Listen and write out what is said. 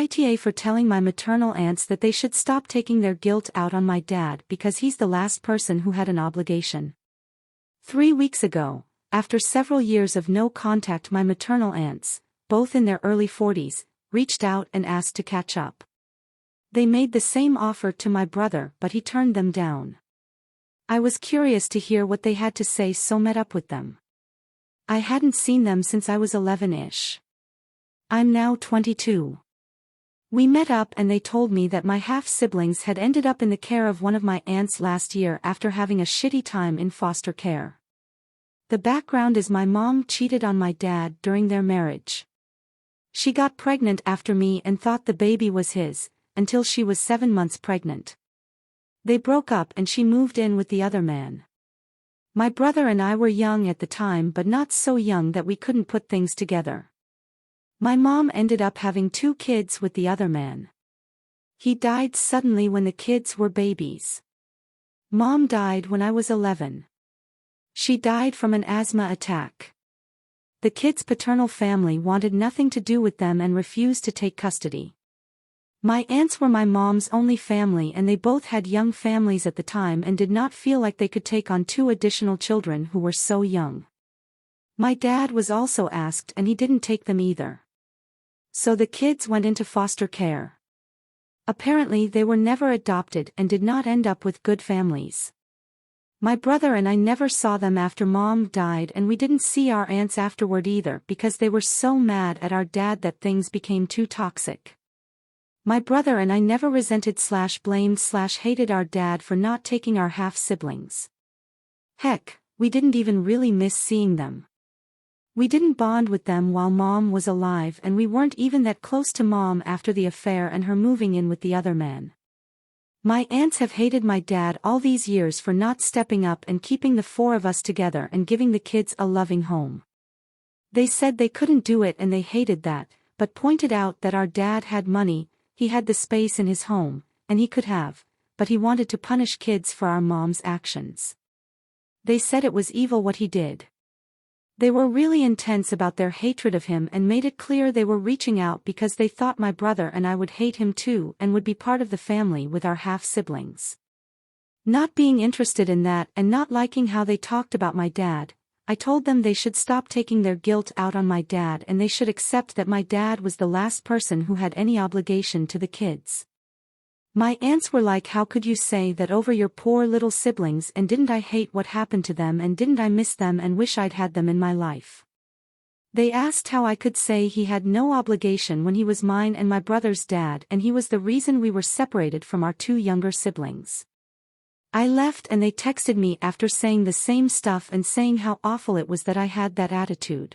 YTA for telling my maternal aunts that they should stop taking their guilt out on my dad because he's the last person who had an obligation. 3 weeks ago, after several years of no contact, my maternal aunts, both in their early 40s, reached out and asked to catch up. They made the same offer to my brother, but he turned them down. I was curious to hear what they had to say, so met up with them. I hadn't seen them since I was 11-ish. I'm now 22. We met up and they told me that my half-siblings had ended up in the care of one of my aunts last year after having a shitty time in foster care. The background is my mom cheated on my dad during their marriage. She got pregnant after me and thought the baby was his, until she was 7 months pregnant. They broke up and she moved in with the other man. My brother and I were young at the time, but not so young that we couldn't put things together. My mom ended up having 2 kids with the other man. He died suddenly when the kids were babies. Mom died when I was 11. She died from an asthma attack. The kids' paternal family wanted nothing to do with them and refused to take custody. My aunts were my mom's only family and they both had young families at the time and did not feel like they could take on 2 additional children who were so young. My dad was also asked and he didn't take them either. So the kids went into foster care. Apparently they were never adopted and did not end up with good families. My brother and I never saw them after Mom died, and we didn't see our aunts afterward either because they were so mad at our dad that things became too toxic. My brother and I never resented/blamed/hated our dad for not taking our half-siblings. Heck, we didn't even really miss seeing them. We didn't bond with them while Mom was alive, and we weren't even that close to Mom after the affair and her moving in with the other man. My aunts have hated my dad all these years for not stepping up and keeping the 4 of us together and giving the kids a loving home. They said they couldn't do it and they hated that, but pointed out that our dad had money, he had the space in his home, and he could have, but he wanted to punish kids for our mom's actions. They said it was evil what he did. They were really intense about their hatred of him and made it clear they were reaching out because they thought my brother and I would hate him too and would be part of the family with our half-siblings. Not being interested in that and not liking how they talked about my dad, I told them they should stop taking their guilt out on my dad and they should accept that my dad was the last person who had any obligation to the kids. My aunts were like, how could you say that over your poor little siblings, and didn't I hate what happened to them and didn't I miss them and wish I'd had them in my life? They asked how I could say he had no obligation when he was mine and my brother's dad and he was the reason we were separated from our 2 younger siblings. I left and they texted me after saying the same stuff and saying how awful it was that I had that attitude.